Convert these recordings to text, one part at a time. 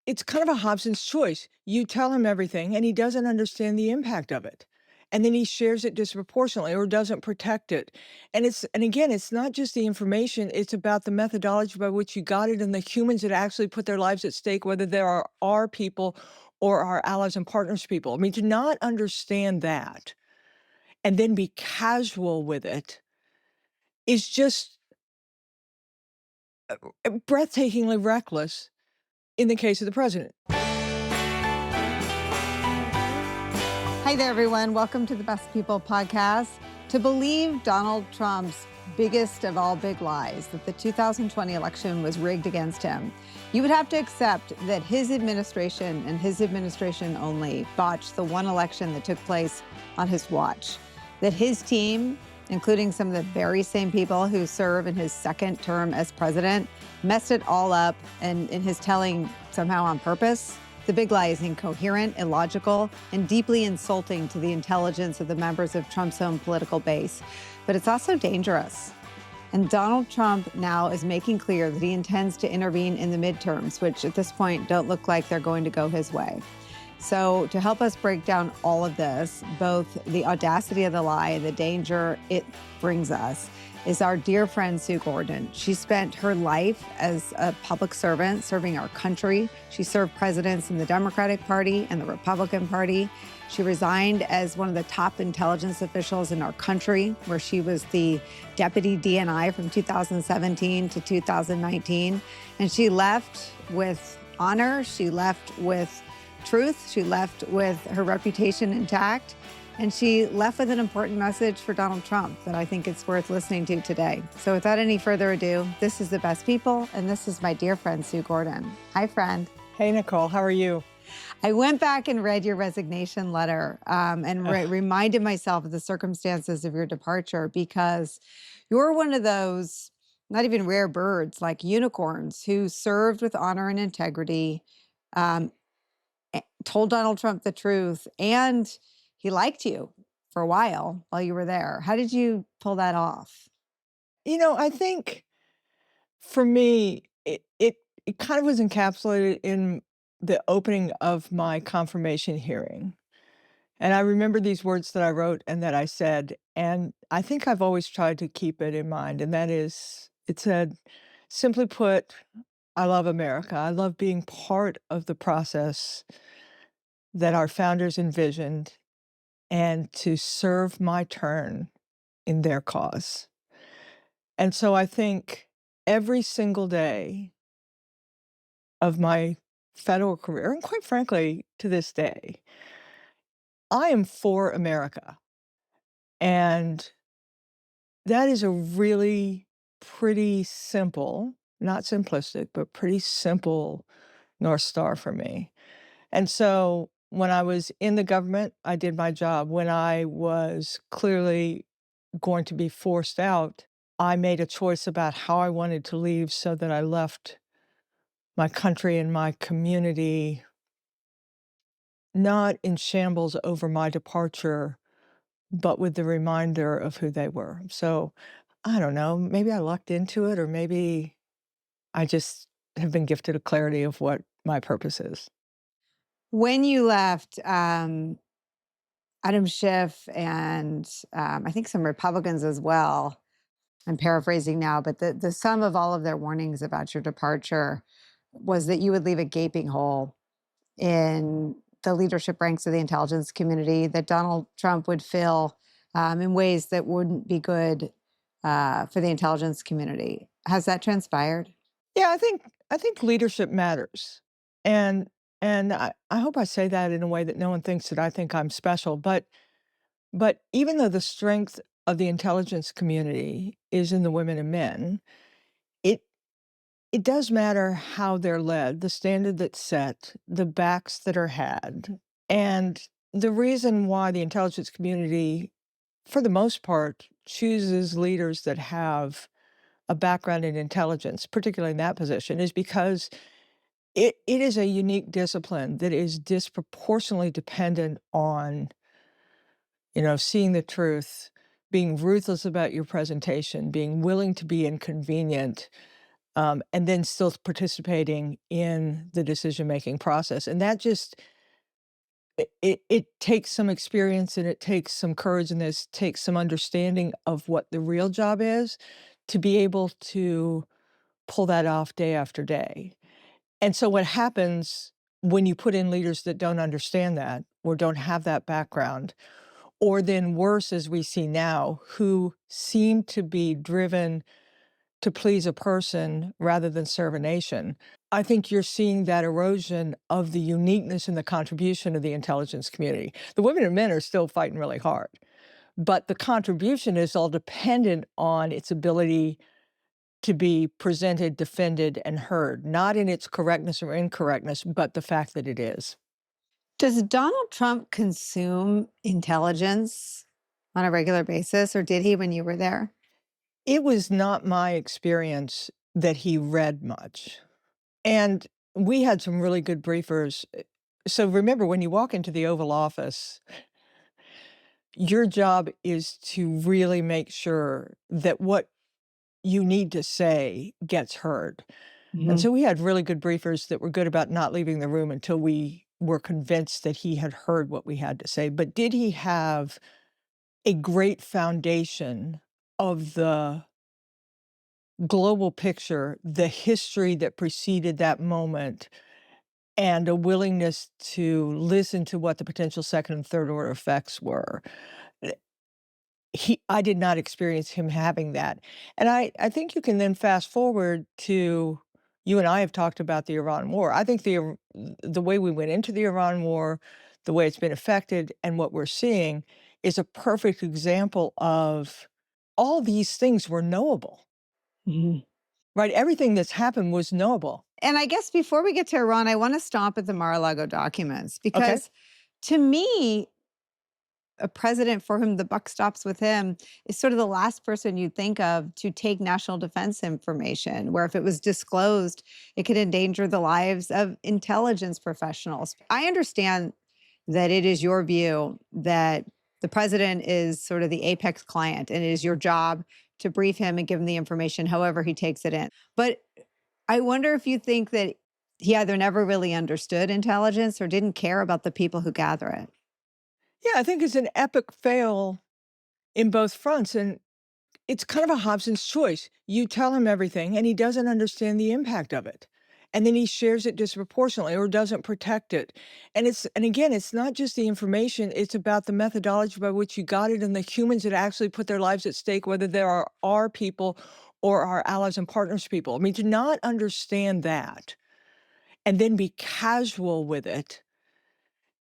it's kind of a Hobson's choice. You tell him everything, and he doesn't understand the impact of it. And then he shares it disproportionately or doesn't protect it. And again, it's not just the information, it's about the methodology by which you got it and the humans that actually put their lives at stake, whether they are our people or our allies and partners people. I mean, to not understand that and then be casual with it is just breathtakingly reckless in the case of the president. Hi there, everyone. Welcome to the Best People podcast. To believe Donald Trump's biggest of all big lies, that the 2020 election was rigged against him, you would have to accept that his administration and his administration only botched the one election that took place on his watch. That his team, including some of the very same people who serve in his second term as president, messed it all up, and in his telling, somehow on purpose. The big lie is incoherent, illogical, and deeply insulting to the intelligence of the members of Trump's own political base. But it's also dangerous. And Donald Trump now is making clear that he intends to intervene in the midterms, which at this point don't look like they're going to go his way. So to help us break down all of this, both the audacity of the lie and the danger it brings us, is our dear friend Sue Gordon. She spent her life as a public servant serving our country. She served presidents in the Democratic Party and the Republican Party. She resigned as one of the top intelligence officials in our country, where she was the deputy DNI from 2017 to 2019. And she left with honor. She left with truth. She left with her reputation intact. And she left with an important message for Donald Trump that I think it's worth listening to today. So without any further ado, this is The Best People, and this is my dear friend, Sue Gordon. Hi, friend. Hey, Nicole, how are you? I went back and read your resignation letter and reminded myself of the circumstances of your departure, because you're one of those, not even rare birds, like unicorns, who served with honor and integrity, um, told Donald Trump the truth, and he liked you for a while you were there. How did you pull that off? I think for me, it kind of was encapsulated in the opening of my confirmation hearing. And I remember these words that I wrote and that I said, and I think I've always tried to keep it in mind. And that is, it said, simply put, I love America. I love being part of the process that our founders envisioned and to serve my turn in their cause. And so I think every single day of my federal career, and quite frankly, to this day, I am for America. And that is a really pretty simple, not simplistic, but pretty simple North Star for me. And so when I was in the government, I did my job. When I was clearly going to be forced out, I made a choice about how I wanted to leave so that I left my country and my community not in shambles over my departure, but with the reminder of who they were. So I don't know, maybe I lucked into it, or maybe I just have been gifted a clarity of what my purpose is. When you left, Adam Schiff and I think some Republicans as well, I'm paraphrasing now, but the sum of all of their warnings about your departure was that you would leave a gaping hole in the leadership ranks of the intelligence community, that Donald Trump would fill in ways that wouldn't be good for the intelligence community. Has that transpired? Yeah, I think leadership matters. And and I hope I say that in a way that no one thinks that I think I'm special, but even though the strength of the intelligence community is in the women and men, it it does matter how they're led, the standard that's set, the backs that are had. And the reason why the intelligence community, for the most part, chooses leaders that have a background in intelligence, particularly in that position, is because it is a unique discipline that is disproportionately dependent on, seeing the truth, being ruthless about your presentation, being willing to be inconvenient, and then still participating in the decision-making process. And that just it takes some experience and it takes some courage and this takes some understanding of what the real job is to be able to pull that off day after day. And so what happens when you put in leaders that don't understand that or don't have that background, or then worse, as we see now, who seem to be driven to please a person rather than serve a nation, I think you're seeing that erosion of the uniqueness and the contribution of the intelligence community. The women and men are still fighting really hard, but the contribution is all dependent on its ability to be presented, defended, and heard, not in its correctness or incorrectness, but the fact that it is. Does Donald Trump consume intelligence on a regular basis, or did he when you were there? It was not my experience that he read much. And we had some really good briefers. So remember, when you walk into the Oval Office, your job is to really make sure that what you need to say gets heard. And Mhm. so we had really good briefers that were good about not leaving the room until we were convinced that he had heard what we had to say. But did he have a great foundation of the global picture, the history that preceded that moment, and a willingness to listen to what the potential second and third order effects were? I did not experience him having that. And I think you can then fast forward to you and I have talked about the Iran war. I think the way we went into the Iran war, the way it's been affected, and what we're seeing is a perfect example of all these things were knowable, Mhm. right? Everything that's happened was knowable. And I guess before we get to Iran, I want to stop at the Mar-a-Lago documents Okay. because to me, a president for whom the buck stops with him is sort of the last person you'd think of to take national defense information, where if it was disclosed, it could endanger the lives of intelligence professionals. I understand that it is your view that the president is sort of the apex client and it is your job to brief him and give him the information however he takes it in. But I wonder if you think that he either never really understood intelligence or didn't care about the people who gather it. Yeah, I think it's an epic fail in both fronts. And it's kind of a Hobson's choice. You tell him everything and he doesn't understand the impact of it. And then he shares it disproportionately or doesn't protect it. And again, it's not just the information, it's about the methodology by which you got it and the humans that actually put their lives at stake, whether there are our people or our allies and partners people. I mean, to not understand that and then be casual with it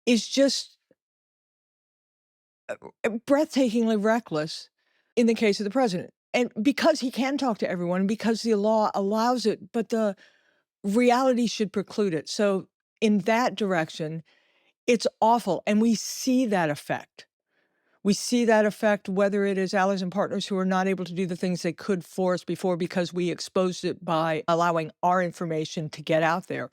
is just breathtakingly reckless in the case of the president. And because he can talk to everyone, because the law allows it, but the reality should preclude it. So in that direction, it's awful. And we see that effect. We see that effect whether it is allies and partners who are not able to do the things they could for us before because we exposed it by allowing our information to get out there,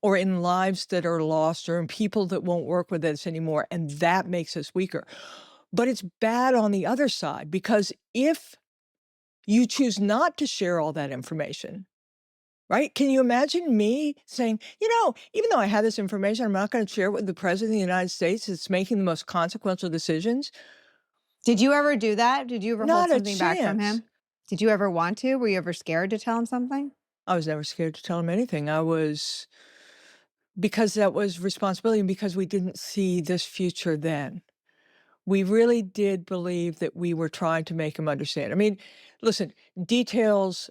or in lives that are lost, or in people that won't work with us anymore. And that makes us weaker. But it's bad on the other side because if you choose not to share all that information, right? Can you imagine me saying, even though I have this information, I'm not going to share it with the president of the United States that's making the most consequential decisions? Did you ever do that? Did you ever hold Not a something back from chance. him? Did you ever want to? Were you ever scared to tell him something? I was never scared to tell him anything. Because that was responsibility and because we didn't see this future then. We really did believe that we were trying to make him understand. I mean, listen, details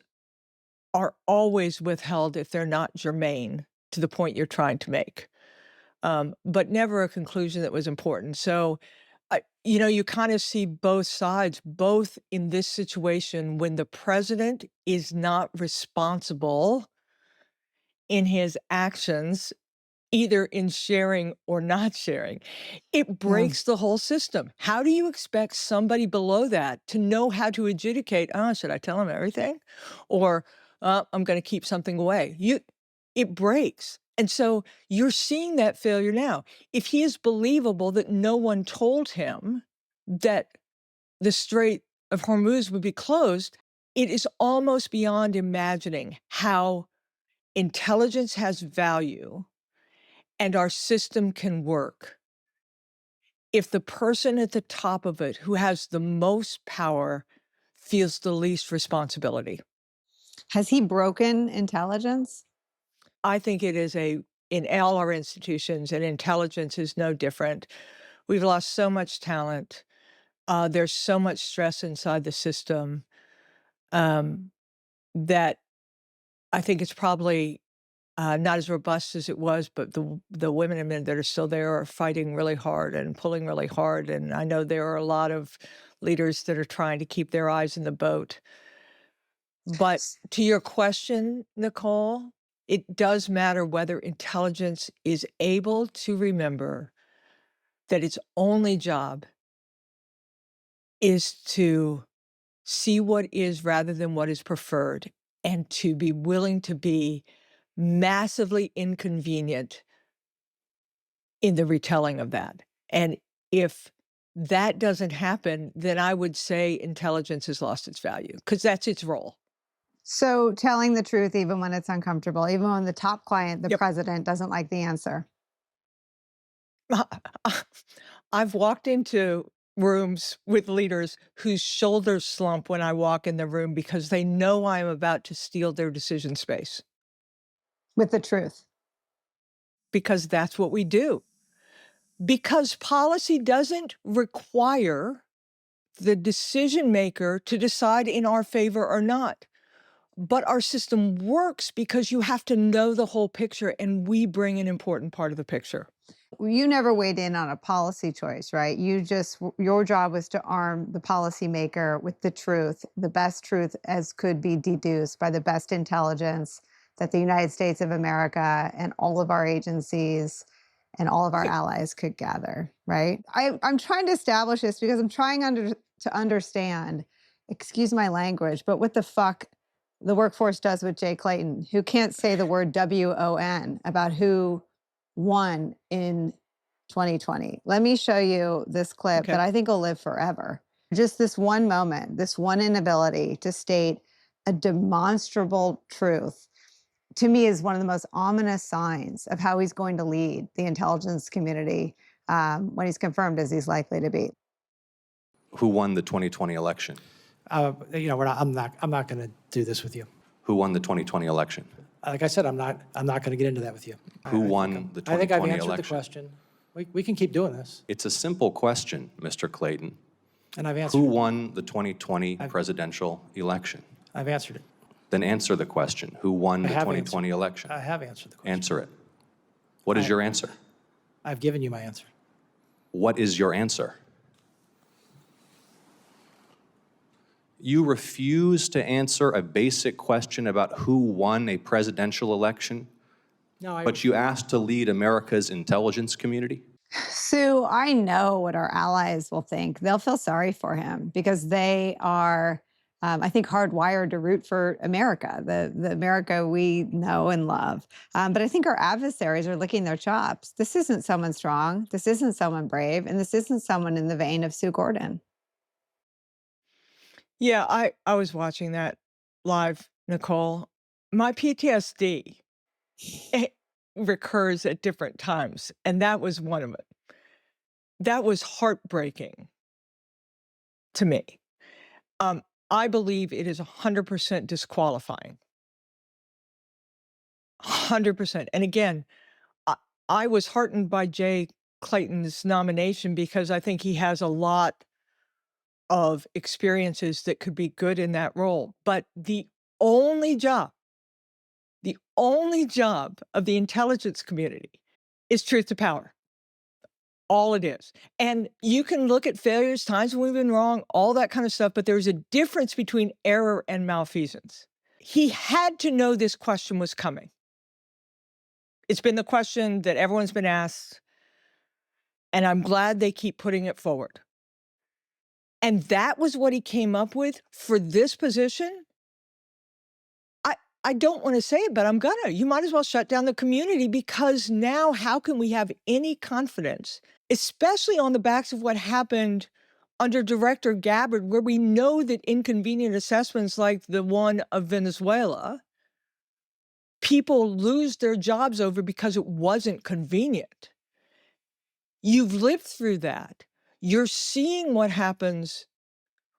are always withheld if they're not germane to the point you're trying to make, but never a conclusion that was important. So, you kind of see both sides, both in this situation when the president is not responsible in his actions, either in sharing or not sharing. It Yeah. breaks the whole system. How do you expect somebody below that to know how to adjudicate, "Oh, should I tell him everything?" Or, "I'm gonna keep something away." It breaks. And so you're seeing that failure now. If he is believable that no one told him that the Strait of Hormuz would be closed, it is almost beyond imagining how intelligence has value and our system can work if the person at the top of it who has the most power feels the least responsibility. Has he broken intelligence? I think it is in all our institutions, and intelligence is no different. We've lost so much talent. There's so much stress inside the system um, that I think it's probably not as robust as it was, but the women and men that are still there are fighting really hard and pulling really hard. And I know there are a lot of leaders that are trying to keep their eyes in the boat. But to your question, Nicole, it does matter whether intelligence is able to remember that its only job is to see what is rather than what is preferred, and to be willing to be massively inconvenient in the retelling of that. And if that doesn't happen, then I would say intelligence has lost its value because that's its role. So telling the truth, even when it's uncomfortable, even when the top client, the Yep. president, doesn't like the answer. I've walked into rooms with leaders whose shoulders slump when I walk in the room because they know I'm about to steal their decision space, With the truth. because that's what we do. Because policy doesn't require the decision maker to decide in our favor or not. But our system works because you have to know the whole picture, and we bring an important part of the picture. You never weighed in on a policy choice, right? Your job was to arm the policymaker with the truth, the best truth as could be deduced by the best intelligence that the United States of America and all of our agencies and all of our allies could gather, right? I'm trying to establish this because I'm trying to understand, excuse my language, but what the fuck the workforce does with Jay Clayton, who can't say the word WON about who won in 2020. Let me show you this clip Okay. that I think will live forever. Just this one moment, this one inability to state a demonstrable truth, to me, is one of the most ominous signs of how he's going to lead the intelligence community when he's confirmed as he's likely to be. Who won the 2020 election? I'm not going to do this with you. Who won the 2020 election? Like I said, I'm not going to get into that with you. Who won the I think I've 2020 answered the election? question. We can keep doing this, It's a simple question, Mr. Clayton. and I've answered Who it. won the 2020 presidential election? I've answered it. Then answer the question. Who won the have 2020 election? I have answered the question. Answer it. What is your answer? I've given you my answer. What is your answer? You refuse to answer a basic question about who won a presidential election, No, but you asked to lead America's intelligence community? Sue, I know what our allies will think. They'll feel sorry for him because they are, I think, hardwired to root for America, the America we know and love. But I think our adversaries are licking their chops. This isn't someone strong. This isn't someone brave. And this isn't someone in the vein of Sue Gordon. Yeah, I was watching that live, Nicole. My PTSD, it recurs at different times, and that was one of it. That was heartbreaking to me. I believe it is 100% disqualifying. 100%. And again, I was heartened by Jay Clayton's nomination because I think he has a lot of experiences that could be good in that role. But only job, the only job of the intelligence community is truth to power. All it is. And you can look at failures, times when we've been wrong, all that kind of stuff, but there's a difference between error and malfeasance. He had to know this question was coming. It's been the question that everyone's been asked, and I'm glad they keep putting it forward. And that was what he came up with for this position. I don't want to say it, but I'm gonna. You might as well shut down the community, because now how can we have any confidence, especially on the backs of what happened under Director Gabbard, where we know that inconvenient assessments like the one of Venezuela, people lose their jobs over because it wasn't convenient. You've lived through that. You're seeing what happens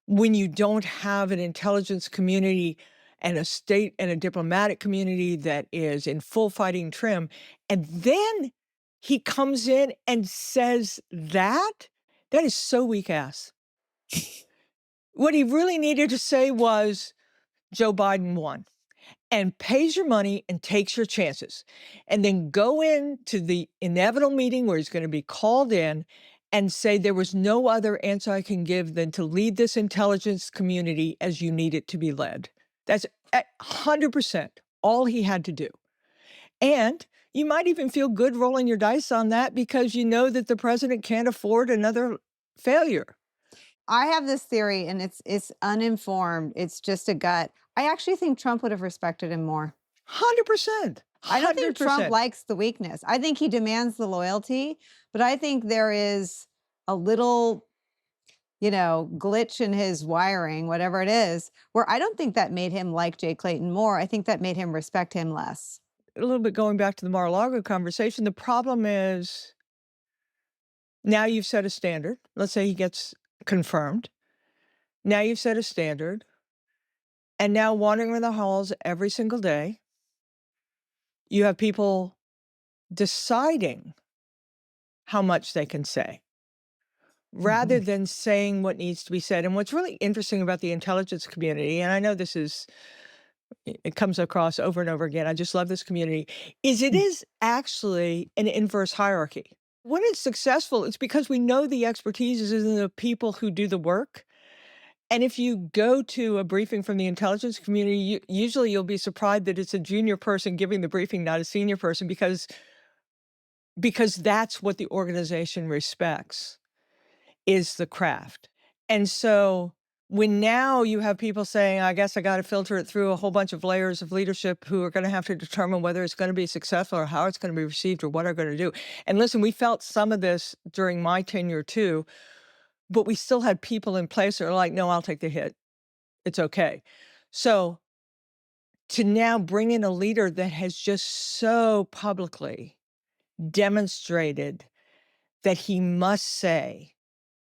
when you don't have an intelligence community and a state and a diplomatic community that is in full fighting trim. And then he comes in and says that? That is so weak ass. What he really needed to say was Joe Biden won and pays your money and takes your chances. And then go into the inevitable meeting where he's going to be called in and say there was no other answer I can give than to lead this intelligence community as you need it to be led. That's 100% all he had to do. And you might even feel good rolling your dice on that because you know that the president can't afford another failure. I have this theory, and it's uninformed. It's just a gut. I actually think Trump would have respected him more. 100%. I don't think Trump 100%. likes the weakness. I think he demands the loyalty, but I think there is a little, glitch in his wiring, whatever it is, where I don't think that made him like Jay Clayton more. I think that made him respect him less. A little bit going back to the Mar-a-Lago conversation, the problem is now you've set a standard. Let's say he gets confirmed. Now you've set a standard. And now wandering in the halls every single day, you have people deciding how much they can say rather than saying what needs to be said. And what's really interesting about the intelligence community, and I know it comes across over and over again, I just love this community, is it is actually an inverse hierarchy. When it's successful, it's because we know the expertise is in the people who do the work. And if you go to a briefing from the intelligence community, usually you'll be surprised that it's a junior person giving the briefing, not a senior person, because that's what the organization respects, is the craft. And so when now you have people saying, I guess I got to filter it through a whole bunch of layers of leadership who are going to have to determine whether it's going to be successful or how it's going to be received or what are going to do. And listen, we felt some of this during my tenure too, but we still had people in place that are like, no, I'll take the hit. It's okay. So to now bring in a leader that has just so publicly demonstrated that he must say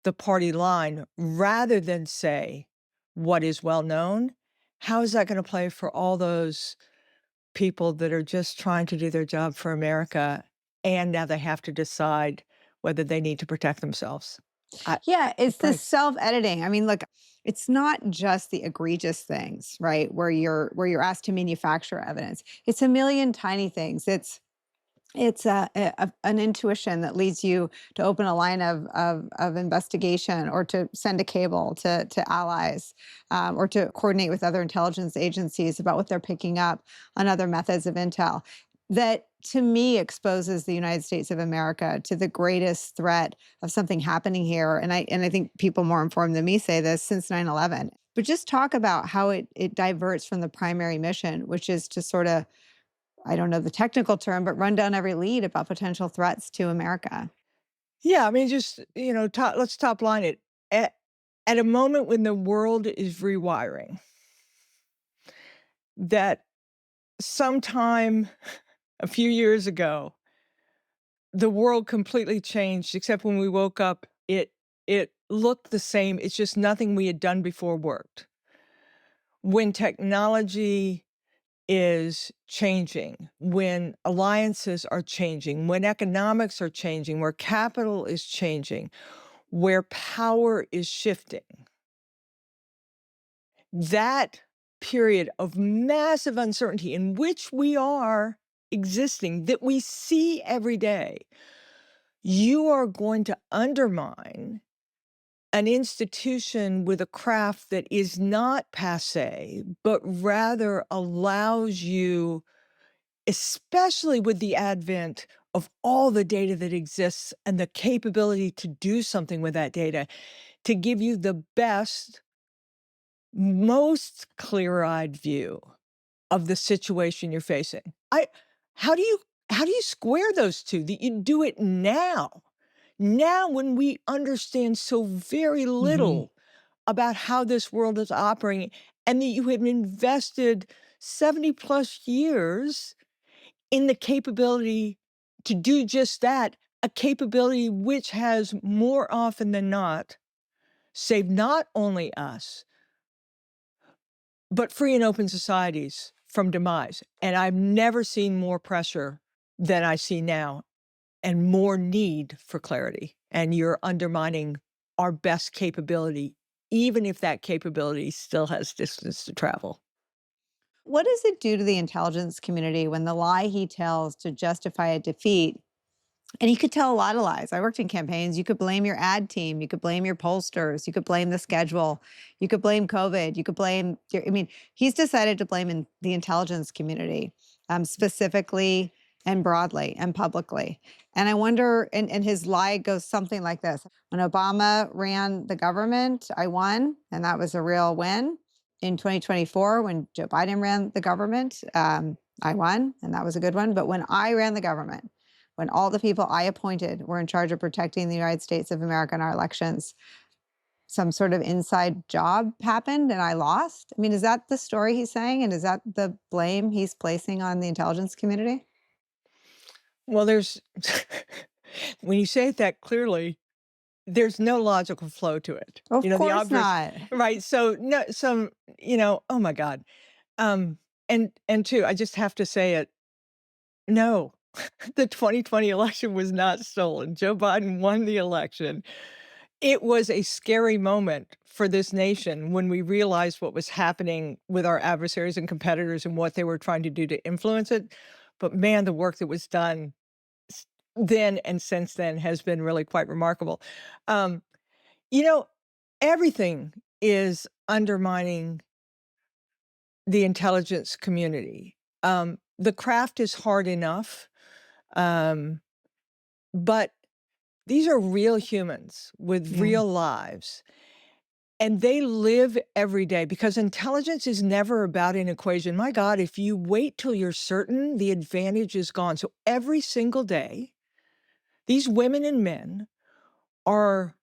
the party line rather than say what is well known, how is that going to play for all those people that are just trying to do their job for America and now they have to decide whether they need to protect themselves? Yeah, it's this breaks. self-editing. I mean, look, it's not just the egregious things, right? Where you're asked to manufacture evidence. It's a million tiny things. It's an intuition that leads you to open a line of investigation or to send a cable to allies or to coordinate with other intelligence agencies about what they're picking up on other methods of intel. That to me exposes the United States of America to the greatest threat of something happening here. And I think people more informed than me say this since 9/11. But just talk about how it diverts from the primary mission, which is to sort of, I don't know the technical term, but run down every lead about potential threats to America. Yeah, I mean, just, let's top line it. At a moment when the world is rewiring, that sometime a few years ago, the world completely changed, except when we woke up, it looked the same. It's just nothing we had done before worked. When technology is changing, when alliances are changing, when economics are changing, where capital is changing, where power is shifting, that period of massive uncertainty in which we are existing, that we see every day, you are going to undermine an institution with a craft that is not passe, but rather allows you, especially with the advent of all the data that exists and the capability to do something with that data, to give you the best, most clear-eyed view of the situation you're facing. How do you square those two? That you do it now. Now, when we understand so very Mhm. little about how this world is operating, and that you have invested 70 plus years in the capability to do just that, a capability which has more often than not saved not only us, but free and open societies from demise. And I've never seen more pressure than I see now and more need for clarity. And you're undermining our best capability, even if that capability still has distance to travel. What does it do to the intelligence community when the lie he tells to justify a defeat? And he could tell a lot of lies. I worked in campaigns. You could blame your ad team. You could blame your pollsters. You could blame the schedule. You could blame COVID. You could blame, I mean, he's decided to blame the intelligence community specifically and broadly and publicly. And I wonder, and his lie goes something like this. When Obama ran the government, I won, and that was a real win. In 2024, when Joe Biden ran the government, I won, and that was a good one. But when I ran the government, when all the people I appointed were in charge of protecting the United States of America in our elections, some sort of inside job happened and I lost? I mean, is that the story he's saying? And is that the blame he's placing on the intelligence community? Well, there's, when you say it that clearly, there's no logical flow to it. Of The course obvious, not. right? So, no, some, oh my God. And two, I just have to say it. No, the 2020 election was not stolen. Joe Biden won the election. It was a scary moment for this nation when we realized what was happening with our adversaries and competitors and what they were trying to do to influence it. But man, the work that was done then and since then has been really quite remarkable. Um, you know, everything is undermining the intelligence community. The craft is hard enough, um, but these are real humans with Yeah. real lives. And they live every day because intelligence is never about an equation. My God, if you wait till you're certain, the advantage is gone. So every single day, these women and men are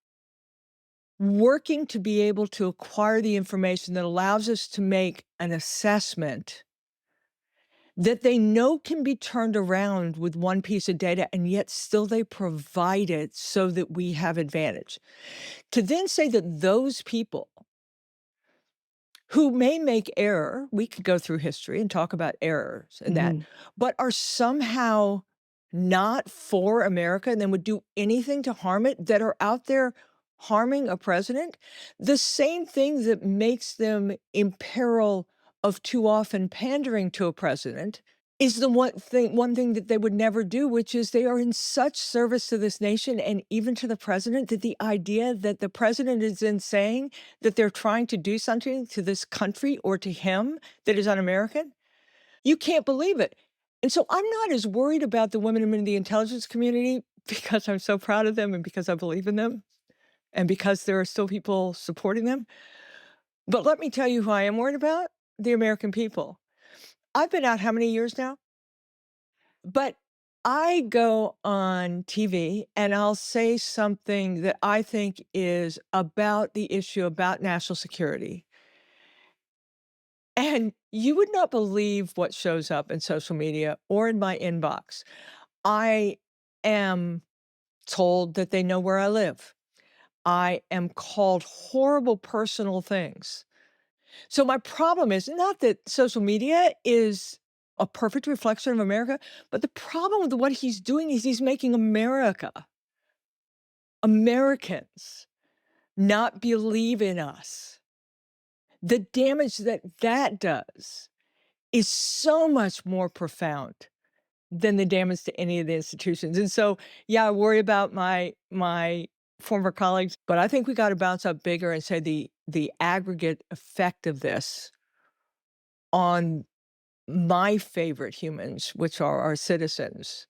working to be able to acquire the information that allows us to make an assessment that they know can be turned around with one piece of data, and yet still they provide it so that we have advantage. To then say that those people who may make error, we could go through history and talk about errors and that, Mhm. but are somehow not for America and then would do anything to harm it, that are out there harming a president, the same thing that makes them in peril of too often pandering to a president is the one thing that they would never do, which is they are in such service to this nation and even to the president that the idea that the president is then saying that they're trying to do something to this country or to him that is un-American, you can't believe it. And so I'm not as worried about the women in the intelligence community because I'm so proud of them and because I believe in them and because there are still people supporting them. But let me tell you who I am worried about, the American people. I've been out how many years now? But I go on TV and I'll say something that I think is about the issue about national security. And you would not believe what shows up in social media or in my inbox. I am told that they know where I live. I am called horrible personal things. So my problem is not that social media is a perfect reflection of America, but the problem with what he's doing is he's making America, Americans not believe in us. The damage that that does is so much more profound than the damage to any of the institutions. And so, yeah, I worry about my former colleagues, but I think we got to bounce up bigger and say the aggregate effect of this on my favorite humans, which are our citizens,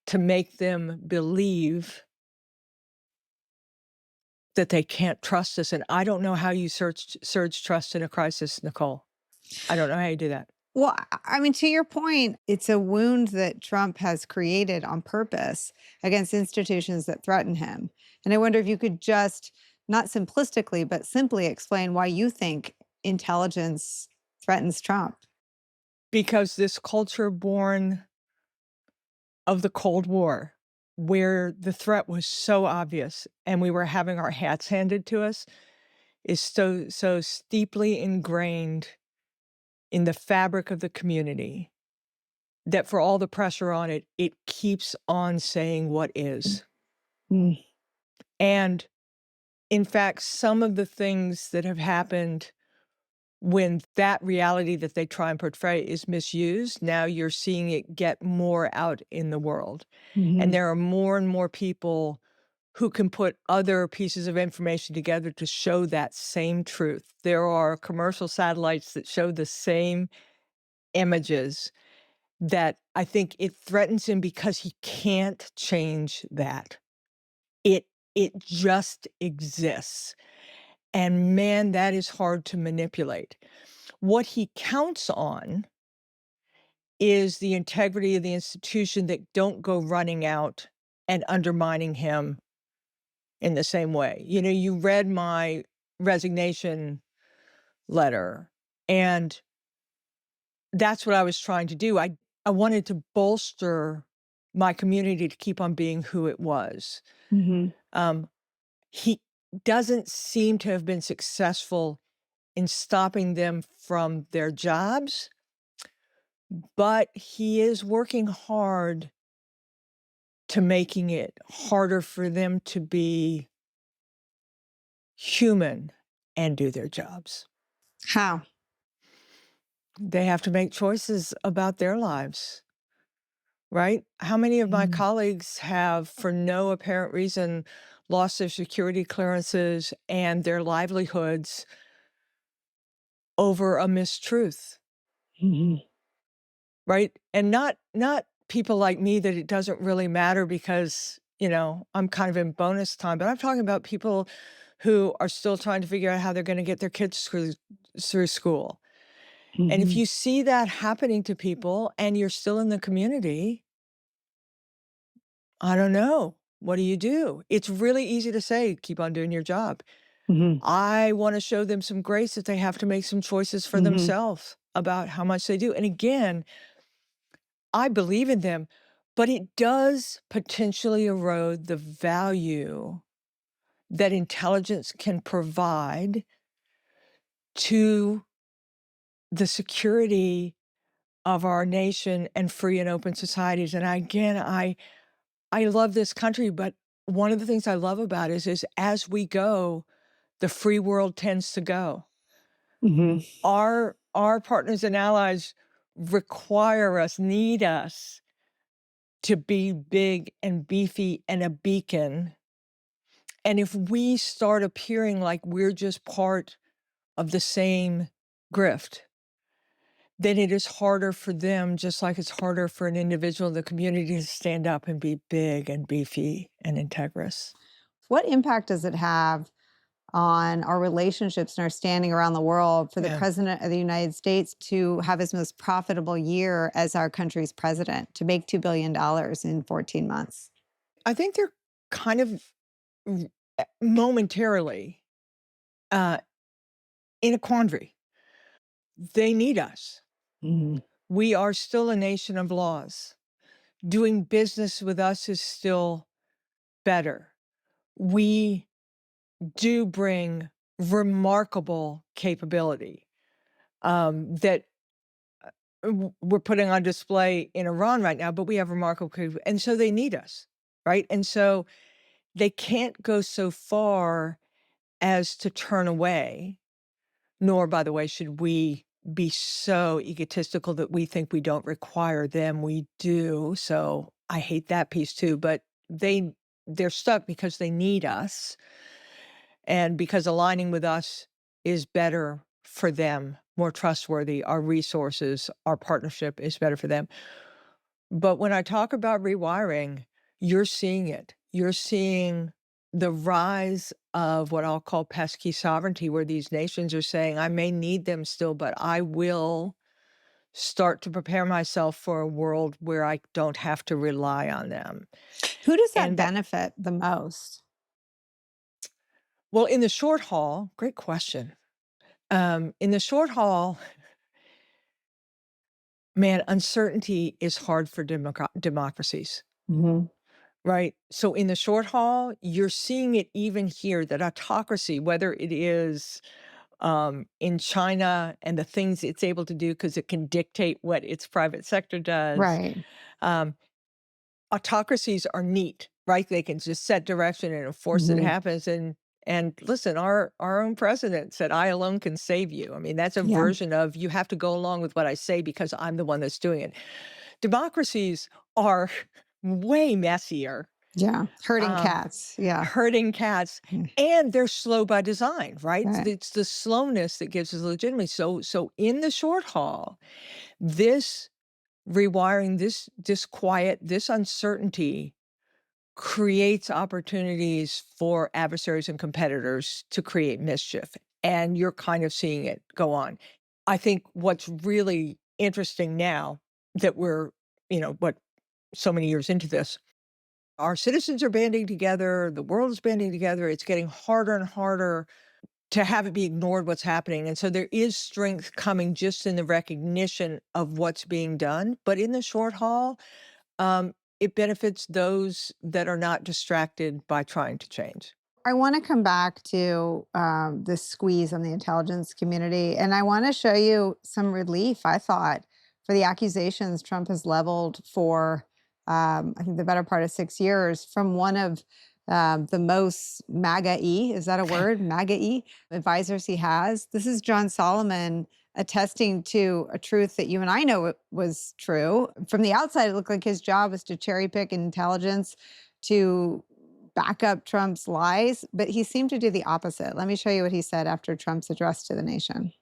to make them believe that they can't trust us. And I don't know how you surge trust in a crisis, Nicole. I don't know how you do that. Well, I mean, to your point, it's a wound that Trump has created on purpose against institutions that threaten him. And I wonder if you could just, not simplistically, but simply explain why you think intelligence threatens Trump. Because this culture born of the Cold War, where the threat was so obvious and we were having our hats handed to us, is so steeply ingrained in the fabric of the community that for all the pressure on it, it keeps on saying what is. Mm. And in fact, some of the things that have happened when that reality that they try and portray is misused, now you're seeing it get more out in the world. And Mhm. there are more and more people who can put other pieces of information together to show that same truth. There are commercial satellites that show the same images that I think it threatens him because he can't change that. It it just exists. And man, that is hard to manipulate. What he counts on is the integrity of the institution that don't go running out and undermining him in the same way. You know, you read my resignation letter, and that's what I was trying to do. I wanted to bolster my community to keep on being who it was. Mhm. Um, he doesn't seem to have been successful in stopping them from their jobs, but he is working hard to making it harder for them to be human and do their jobs. How? They have to make choices about their lives, right? How many of my Mhm. colleagues have, for no apparent reason, lost their security clearances and their livelihoods over a mistruth, Mhm. right? And not people like me that it doesn't really matter because, you know, I'm kind of in bonus time, but I'm talking about people who are still trying to figure out how they're going to get their kids through school. And if Mhm. you see that happening to people and you're still in the community, I don't know. What do you do? It's really easy to say, keep on doing your job. Mhm. I want to show them some grace that they have to make some choices for Mhm. themselves about how much they do. And again, I believe in them, but it does potentially erode the value that intelligence can provide to the security of our nation and free and open societies. And again, I love this country, but one of the things I love about it is as we go, the free world tends to go. Mhm. Our partners and allies require us, need us to be big and beefy and a beacon. And if we start appearing like we're just part of the same grift, then it is harder for them, just like it's harder for an individual in the community to stand up and be big and beefy and integrous. What impact does it have on our relationships and our standing around the world for the Yeah. president of the United States to have his most profitable year as our country's president, to make $2 billion in 14 months? I think they're kind of momentarily uh, in a quandary. They need us. Mhm. We are still a nation of laws. Doing business with us is still better. We do bring remarkable capability that we're putting on display in Iran right now, but we have remarkable and so they need us, right? And so they can't go so far as to turn away, nor, by the way, should we be so egotistical that we think we don't require them. We do. So I hate that piece too, but they're stuck because they need us and because aligning with us is better for them, more trustworthy. Our resources, our partnership is better for them. But when I talk about rewiring, you're seeing it. You're seeing the rise of what I'll call pesky sovereignty, where these nations are saying, I may need them still, but I will start to prepare myself for a world where I don't have to rely on them. Who does that And benefit the most? well, in the short haul, great question. In the short haul, man, uncertainty is hard for democracies. Mhm. Right. So in the short haul, you're seeing it even here that autocracy, whether it is in China and the things it's able to do because it can dictate what its private sector does, Right. um, autocracies are neat, right? They can just set direction and enforce it Mhm. happens. And listen, our own president said, "I alone can save you." I mean, that's a Yeah. version of you have to go along with what I say because I'm the one that's doing it. Democracies are way messier, Yeah. Herding um, cats. Yeah. herding cats, Mm. and they're slow by design, right? Right. It's the slowness that gives us legitimacy. So in the short haul, this rewiring, this disquiet, this uncertainty creates opportunities for adversaries and competitors to create mischief. And you're kind of seeing it go on. I think what's really interesting now that we're, what, so many years into this, our citizens are banding together, the world is banding together. It's getting harder and harder to have it be ignored what's happening. And so there is strength coming just in the recognition of what's being done. But in the short haul, it benefits those that are not distracted by trying to change. I want to come back to this squeeze on the intelligence community. And I want to show you some relief, I thought, for the accusations Trump has leveled for, I think, the better part of 6 years from one of the most MAGA-y, is that a word? MAGA-y advisors he has. This is John Solomon attesting to a truth that you and I know it was true. From the outside, it looked like his job was to cherry pick intelligence to back up Trump's lies, but he seemed to do the opposite. Let me show you what he said after Trump's address to the nation.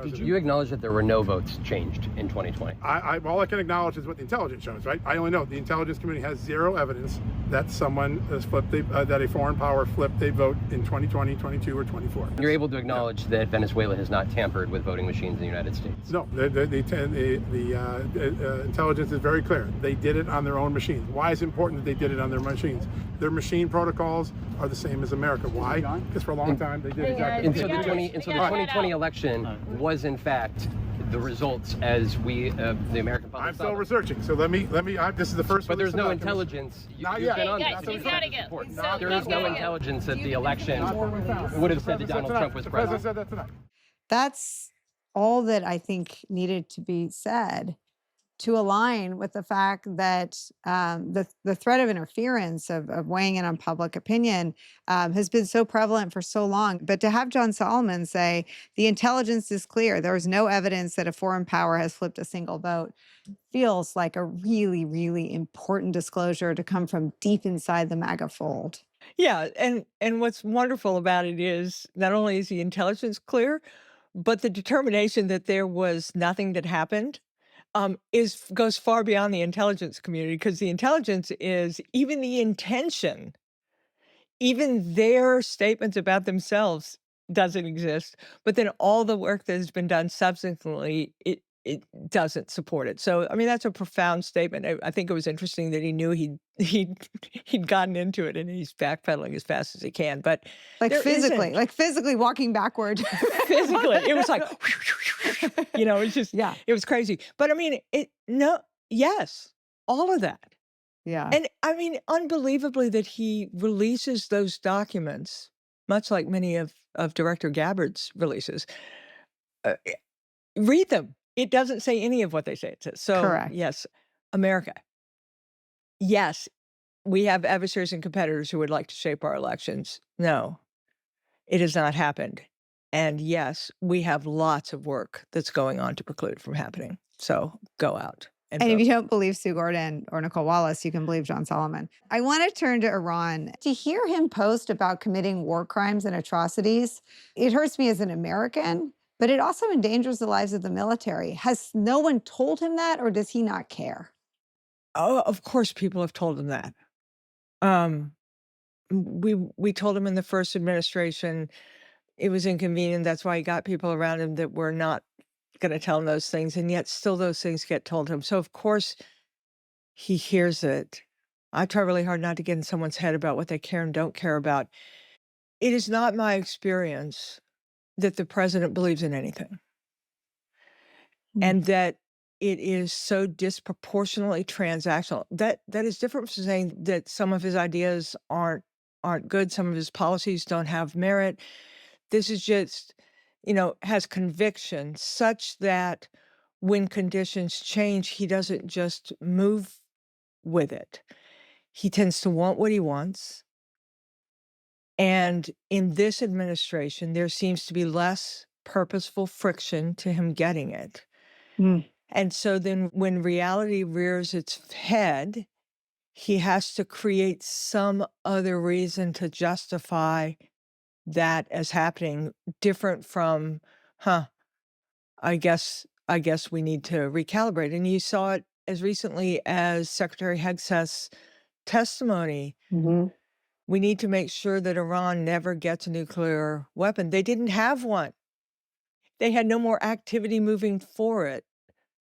Did you acknowledge that there were no votes changed in 2020? All I can acknowledge is what the intelligence shows, right? I only know the intelligence community has zero evidence that someone has flipped, that a foreign power flipped a vote in 2020, 22, or 24. You're able to acknowledge that Venezuela has not tampered with voting machines in the United States? No, the intelligence is very clear. They did it on their own machines. Why is it important that they did it on their machines? Their machine protocols are the same as America. Why? Because for a long time they did exactly And the so same the thing. 2020 election was in fact the results as we, the American public. I'm still researching, so let me. This is the first. But there's no document. intelligence. Not You've yet. been on Guys, this. he's gotta go. There is no intelligence that the election would have said that Donald Trump was The president president. said that tonight. That's all that I think needed to be said to align with the fact that the threat of interference, of weighing in on public opinion, has been so prevalent for so long. But to have John Solomon say the intelligence is clear, there is no evidence that a foreign power has flipped a single vote, feels like a really, really important disclosure to come from deep inside the MAGA fold. Yeah, and what's wonderful about it is not only is the intelligence clear, but the determination that there was nothing that happened is goes far beyond the intelligence community because the intelligence is even the intention, even their statements about themselves doesn't exist. But then all the work that has been done subsequently, it doesn't support it. So I mean that's a profound statement. I think it was interesting that he knew he'd gotten into it and he's backpedaling as fast as he can. But Like there physically, isn't. like physically walking backward. Physically, it was like, it's just, Yeah. it was crazy. But I mean, yes, all of that. Yeah. And I mean, unbelievably that he releases those documents, much like many of Director Gabbard's releases. Read them. It doesn't say any of what they say it says. So, Correct. yes, America. Yes, we have adversaries and competitors who would like to shape our elections. No, it has not happened. And yes, we have lots of work that's going on to preclude it from happening. So go out and And if vote. you don't believe Sue Gordon or Nicole Wallace, you can believe John Solomon. I want to turn to Iran. To hear him post about committing war crimes and atrocities, it hurts me as an American, but it also endangers the lives of the military. Has no one told him that, or does he not care? Oh, of course, people have told him that. Um, we told him in the first administration it was inconvenient. That's why he got people around him that were not going to tell him those things, and yet still those things get told to him. So of course he hears it. I try really hard not to get in someone's head about what they care and don't care about. It is not my experience that the president believes in anything, and that it is so disproportionately transactional. That is different from saying that some of his ideas aren't good, some of his policies don't have merit. This is just, has conviction such that when conditions change, he doesn't just move with it. He tends to want what he wants. And in this administration, there seems to be less purposeful friction to him getting it. Mm. And so then when reality rears its head, he has to create some other reason to justify that as happening, different from, I guess we need to recalibrate. And you saw it as recently as Secretary Hegseth's testimony. Mhm. We need to make sure that Iran never gets a nuclear weapon. They didn't have one. They had no more activity moving for it.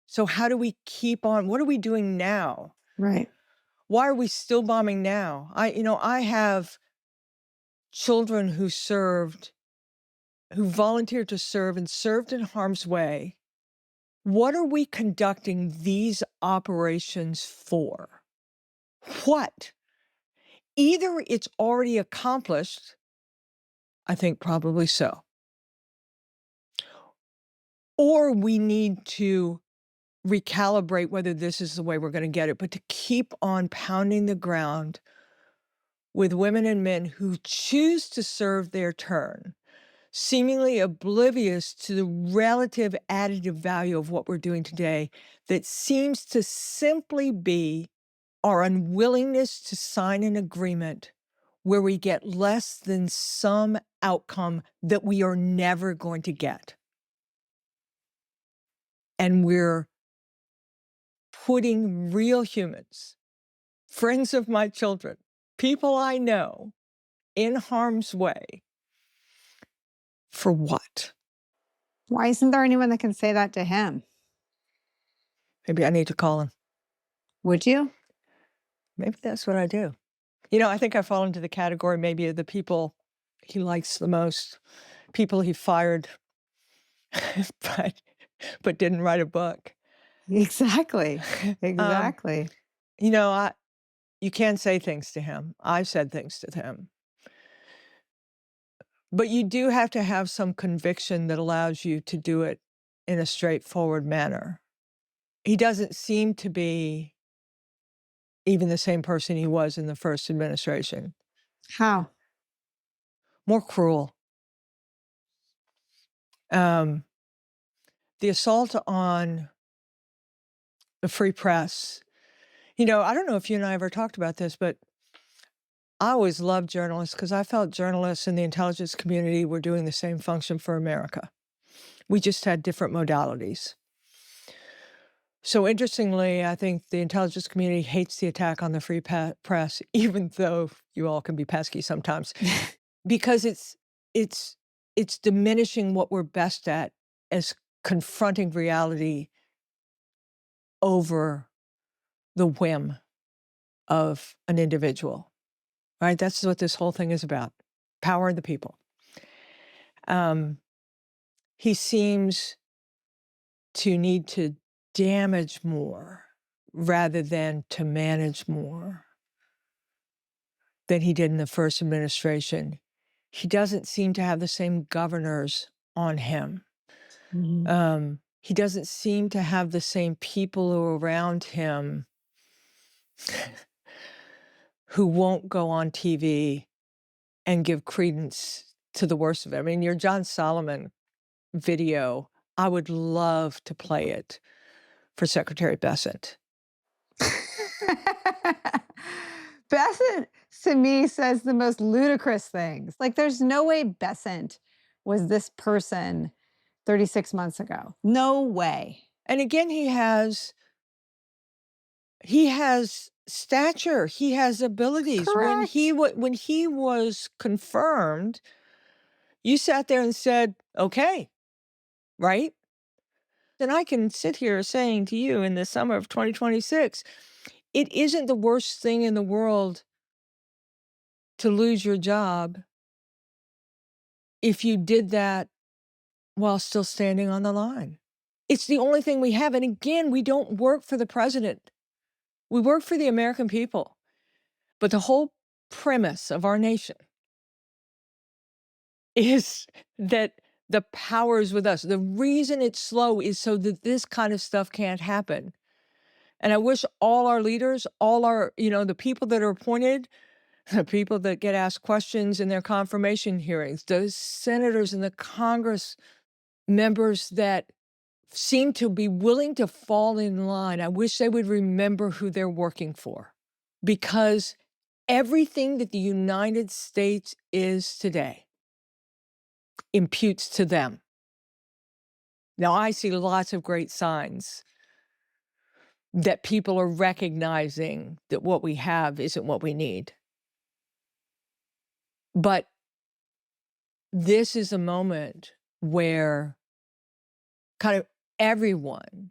So how do we keep on? What are we doing now? Right. Why are we still bombing now? I have children who volunteered to serve and served in harm's way. What are we conducting these operations for? What? Either it's already accomplished, I think probably so, or we need to recalibrate whether this is the way we're going to get it. But to keep on pounding the ground with women and men who choose to serve their turn, seemingly oblivious to the relative additive value of what we're doing today, that seems to simply be our unwillingness to sign an agreement where we get less than some outcome that we are never going to get. And we're putting real humans, friends of my children, people I know, in harm's way. For what? Why isn't there anyone that can say that to him? Maybe I need to call him. Would you? Maybe that's what I do. I think I fall into the category maybe of the people he likes the most, people he fired, but didn't write a book. Exactly. Exactly. You can say things to him. I've said things to him. But you do have to have some conviction that allows you to do it in a straightforward manner. He doesn't seem to be even the same person he was in the first administration. How? More cruel. The assault on the free press. I don't know if you and I ever talked about this, but I always loved journalists because I felt journalists in the intelligence community were doing the same function for America. We just had different modalities. So interestingly, I think the intelligence community hates the attack on the free press, even though you all can be pesky sometimes, because it's diminishing what we're best at as confronting reality over the whim of an individual, right? That's what this whole thing is about, power of the people. He seems to need to damage more rather than to manage more than he did in the first administration. He doesn't seem to have the same governors on him. Mhm. He doesn't seem to have the same people who are around him who won't go on TV and give credence to the worst of it. I mean, your John Solomon video, I would love to play it for Secretary Bessent. Bessent, to me, says the most ludicrous things. Like, there's no way Bessent was this person 36 months ago. No way. And again, he has stature. He has abilities. Correct. When he was confirmed, you sat there and said, okay, right? then I can sit here saying to you in the summer of 2026, it isn't the worst thing in the world to lose your job if you did that while still standing on the line. It's the only thing we have. And again, we don't work for the president. We work for the American people. But the whole premise of our nation is that the power is with us. The reason it's slow is so that this kind of stuff can't happen. And I wish all our leaders, all our, the people that are appointed, the people that get asked questions in their confirmation hearings, those senators and the Congress members that seem to be willing to fall in line, I wish they would remember who they're working for. Because everything that the United States is today imputes to them. Now, I see lots of great signs that people are recognizing that what we have isn't what we need. But this is a moment where kind of everyone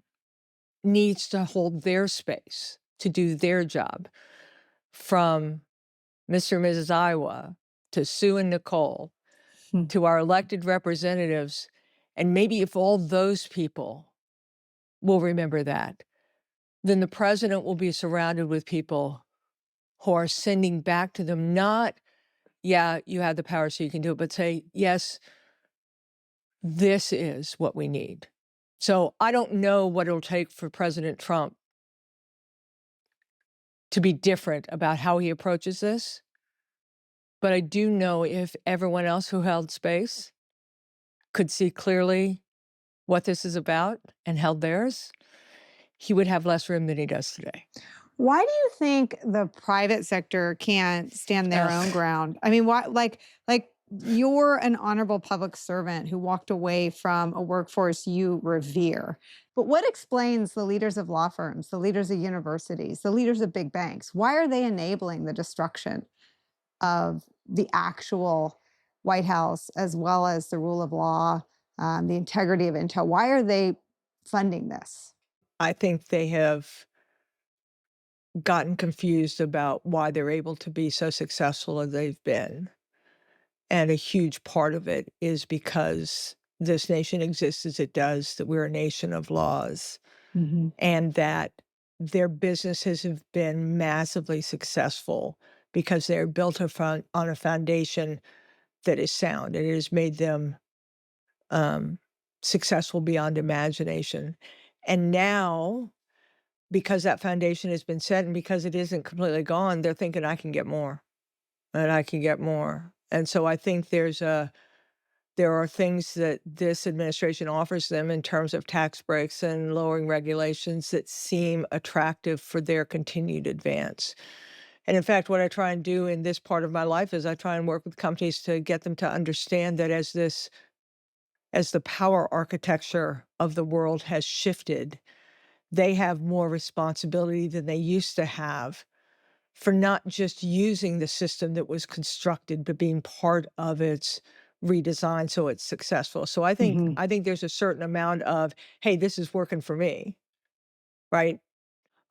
needs to hold their space to do their job, from Mr. and Mrs. Iowa to Sue and Nicole to our elected representatives. And maybe if all those people will remember that, then the president will be surrounded with people who are sending back to them, not, yeah, you have the power so you can do it, but say, yes, this is what we need. So I don't know what it'll take for President Trump to be different about how he approaches this. But I do know if everyone else who held space could see clearly what this is about and held theirs, he would have less room than he does today. Why do you think the private sector can't stand their own ground? I mean, why, like you're an honorable public servant who walked away from a workforce you revere. But what explains the leaders of law firms, the leaders of universities, the leaders of big banks? Why are they enabling the destruction of the actual White House, as well as the rule of law, the integrity of Intel? Why are they funding this? I think they have gotten confused about why they're able to be so successful as they've been. And a huge part of it is because this nation exists as it does, that we're a nation of laws, and that their businesses have been massively successful because they're built on a foundation that is sound, and it has made them successful beyond imagination. And now, because that foundation has been set and because it isn't completely gone, they're thinking, I can get more, and I can get more. And so I think there are things that this administration offers them in terms of tax breaks and lowering regulations that seem attractive for their continued advance. And in fact, what I try and do in this part of my life is I try and work with companies to get them to understand that as the power architecture of the world has shifted, they have more responsibility than they used to have for not just using the system that was constructed, but being part of its redesign so it's successful. So I think there's a certain amount of, hey, this is working for me, right?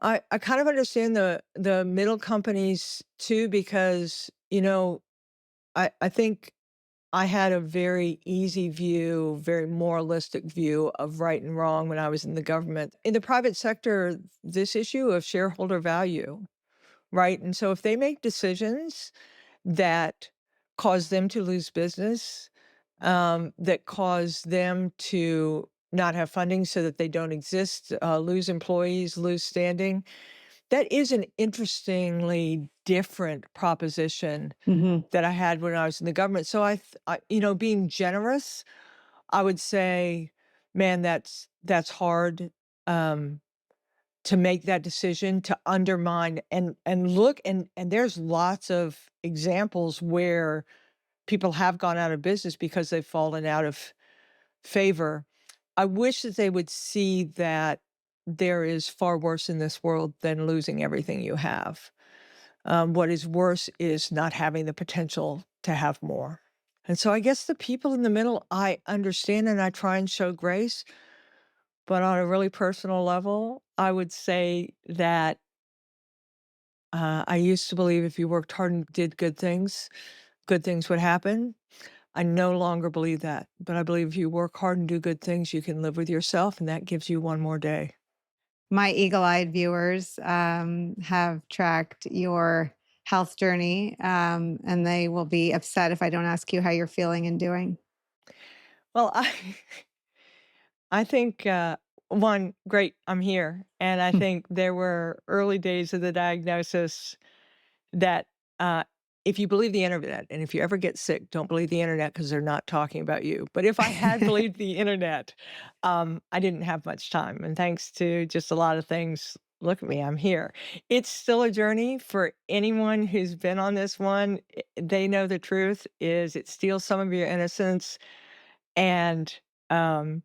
I kind of understand the middle companies too, because, I think I had a very easy view, very moralistic view of right and wrong when I was in the government. In the private sector, this issue of shareholder value, right? And so if they make decisions that cause them to lose business, that cause them to not have funding so that they don't exist, lose employees, lose standing, that is an interestingly different proposition that I had when I was in the government. So I being generous, I would say, man, that's hard. To make that decision, to undermine and look, and there's lots of examples where people have gone out of business because they've fallen out of favor. I wish that they would see that there is far worse in this world than losing everything you have. What is worse is not having the potential to have more. And so I guess the people in the middle, I understand and I try and show grace. But on a really personal level, I would say that I used to believe if you worked hard and did good things would happen. I no longer believe that, but I believe if you work hard and do good things, you can live with yourself, and that gives you one more day. My eagle-eyed viewers have tracked your health journey, and they will be upset if I don't ask you how you're feeling and doing. Well, I think, one, great, I'm here. And I think there were early days of the diagnosis that if you believe the internet, and if you ever get sick, don't believe the internet because they're not talking about you. But if I had believed the internet, I didn't have much time. And thanks to just a lot of things, look at me, I'm here. It's still a journey for anyone who's been on this one. They know the truth is it steals some of your innocence, and um,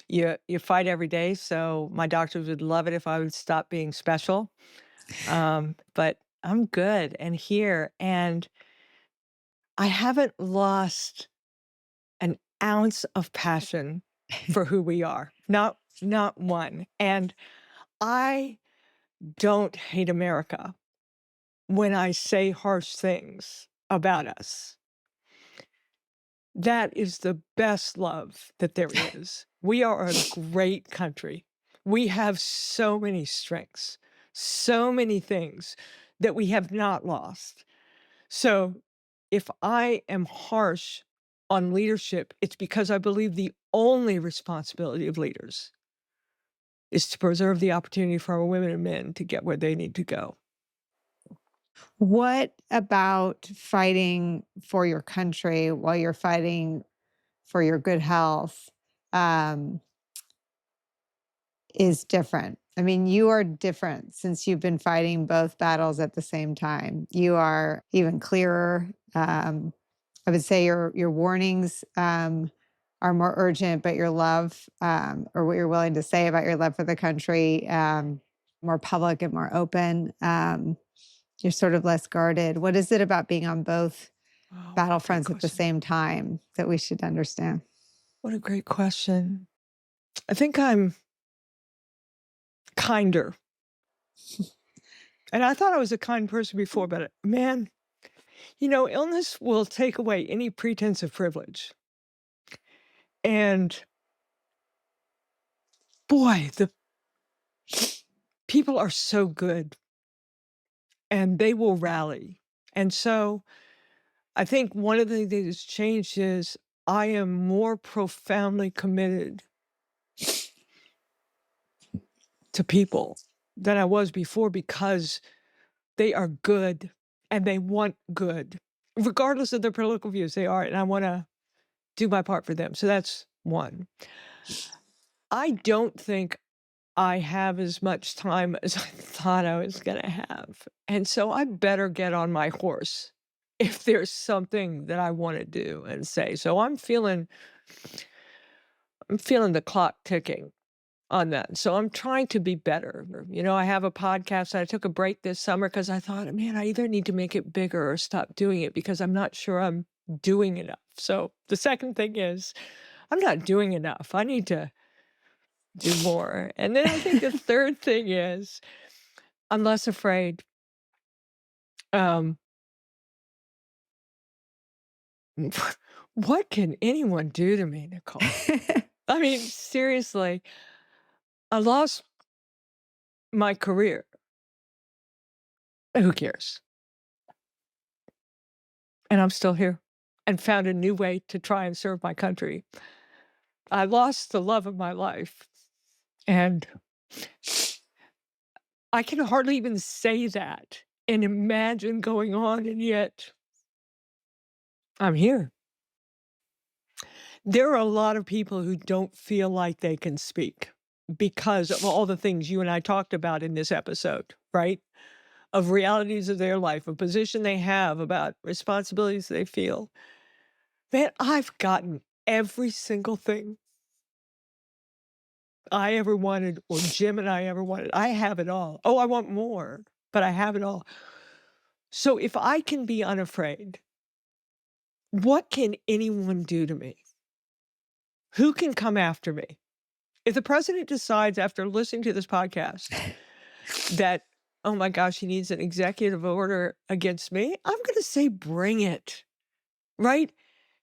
you fight every day. So my doctors would love it if I would stop being special. But I'm good and here, and I haven't lost an ounce of passion for who we are. Not one. And I don't hate America when I say harsh things about us. That is the best love that there is. We are a great country. We have so many strengths, so many things that we have not lost. So if I am harsh on leadership, it's because I believe the only responsibility of leaders is to preserve the opportunity for our women and men to get where they need to go. What about fighting for your country while you're fighting for your good health um, is different? I mean, you are different since you've been fighting both battles at the same time. You are even clearer. I would say your warnings are more urgent, but your love or what you're willing to say about your love for the country more public and more open. You're sort of less guarded. What is it about being on both Oh, what a great battlefronts at the question. same time that we should understand? What a great question. I think I'm kinder. And I thought I was a kind person before, but man, illness will take away any pretense of privilege. And boy, the people are so good and they will rally. And so I think one of the things that has changed is I am more profoundly committed to people than I was before because they are good and they want good, regardless of their political views. They are, and I want to do my part for them. So that's one. I don't think I have as much time as I thought I was going to have. And so I better get on my horse if there's something that I want to do and say. So I'm feeling the clock ticking on that. So I'm trying to be better. I have a podcast. I took a break this summer because I thought, man, I either need to make it bigger or stop doing it because I'm not sure I'm doing enough. So the second thing is I'm not doing enough. I need to do more. And then I think the third thing is I'm less afraid. Um, what can anyone do to me, Nicole? I mean, seriously, I lost my career. Who cares? And I'm still here and found a new way to try and serve my country. I lost the love of my life. And I can hardly even say that and imagine going on, and yet I'm here. There are a lot of people who don't feel like they can speak because of all the things you and I talked about in this episode, right? Of realities of their life, a position they have, about responsibilities they feel. Man, I've gotten every single thing I ever wanted, or Jim and I ever wanted. I have it all. Oh, I want more, but I have it all. So if I can be unafraid, what can anyone do to me? Who can come after me? If the president decides after listening to this podcast that, oh my gosh, he needs an executive order against me, I'm going to say, bring it, right?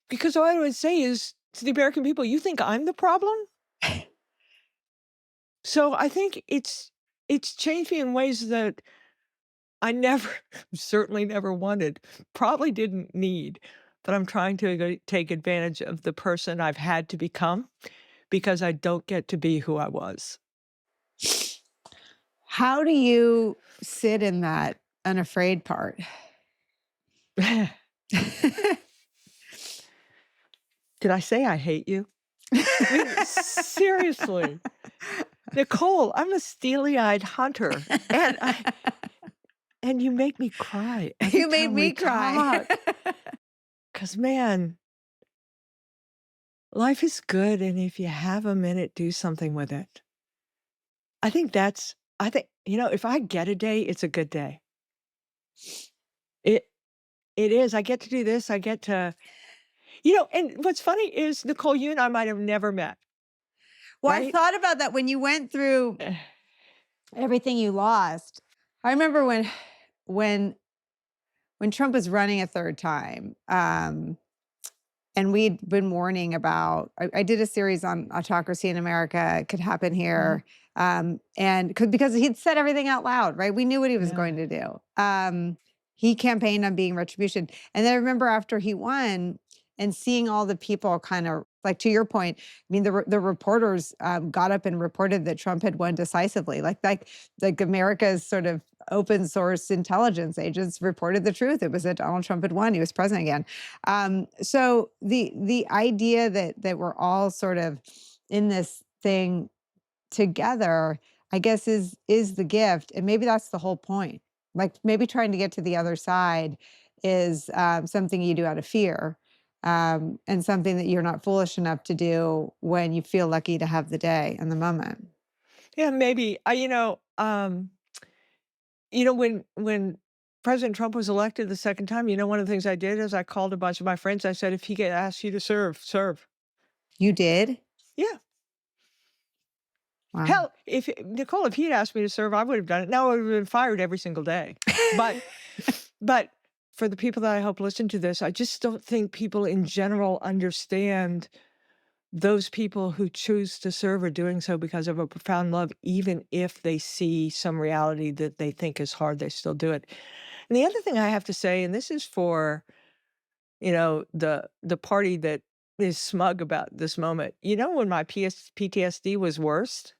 Because all I would say is to the American people, you think I'm the problem? So I think it's changed me in ways that I never, certainly never wanted, probably didn't need, but I'm trying to take advantage of the person I've had to become because I don't get to be who I was. How do you sit in that unafraid part? Did I say I hate you? I mean, seriously. Nicole, I'm a steely-eyed hunter, and you make me cry. You made me cry. Because, man, life is good, and if you have a minute, do something with it. I think, if I get a day, it's a good day. It is. I get to do this. I get to, and what's funny is, Nicole, you and I might have never met. Well, I Right? thought about that when you went through everything you lost. I remember when Trump was running a third time, and we'd been warning about. I did a series on autocracy in America. It could happen here, and because he'd said everything out loud, right? We knew what he was Yeah. going to do. He campaigned on being retribution, and then I remember after he won and seeing all the people kind of like, to your point, I mean, the reporters got up and reported that Trump had won decisively. Like America's sort of open source intelligence agents reported the truth. It was that Donald Trump had won. He was president again. So the idea that we're all sort of in this thing together, I guess, is the gift. And maybe that's the whole point. Like maybe trying to get to the other side is something you do out of fear. And something that you're not foolish enough to do when you feel lucky to have the day and the moment. Yeah, maybe. When President Trump was elected the second time, one of the things I did is I called a bunch of my friends. I said, if he asks you to serve. You did? Yeah. Wow. Hell, Nicole, if he'd asked me to serve, I would have done it. Now I would have been fired every single day. But for the people that I hope listen to this, I just don't think people in general understand those people who choose to serve are doing so because of a profound love, even if they see some reality that they think is hard, they still do it. And the other thing I have to say, and this is for, the party that is smug about this moment. When my PTSD was worst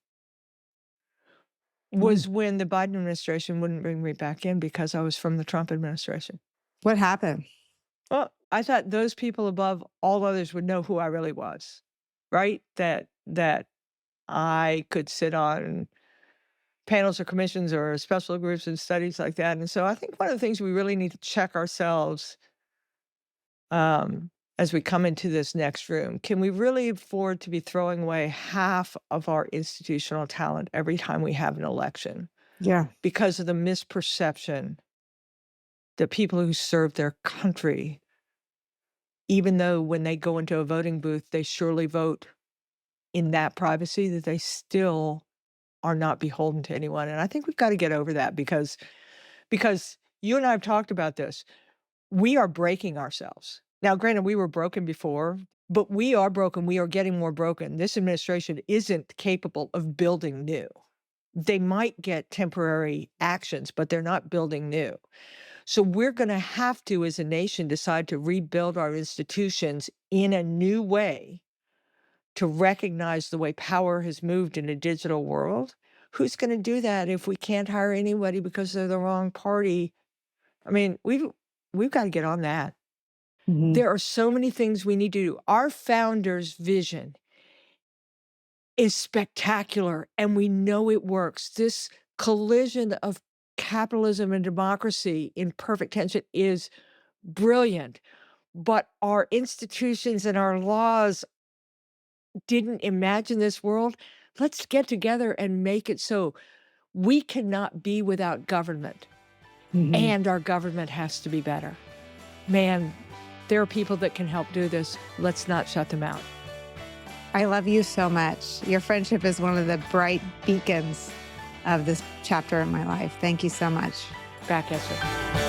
was when the Biden administration wouldn't bring me back in because I was from the Trump administration. What happened? Well, I thought those people above all others would know who I really was, right? That I could sit on panels or commissions or special groups and studies like that. And so I think one of the things we really need to check ourselves as we come into this next room, can we really afford to be throwing away half of our institutional talent every time we have an election? Yeah. Because of the misperception that people who serve their country, even though when they go into a voting booth, they surely vote in that privacy, that they still are not beholden to anyone. And I think we've got to get over that because you and I have talked about this. We are breaking ourselves. Now, granted, we were broken before, but we are broken. We are getting more broken. This administration isn't capable of building new. They might get temporary actions, but they're not building new. So we're going to have to, as a nation, decide to rebuild our institutions in a new way to recognize the way power has moved in a digital world. Who's going to do that if we can't hire anybody because they're the wrong party? I mean, we've got to get on that. There are so many things we need to do. Our founders' vision is spectacular, and we know it works. This collision of capitalism and democracy in perfect tension is brilliant, but our institutions and our laws didn't imagine this world. Let's get together and make it so. We cannot be without government, and our government has to be better. Man, there are people that can help do this. Let's not shut them out. I love you so much. Your friendship is one of the bright beacons of this chapter in my life. Thank you so much. Back, Esther.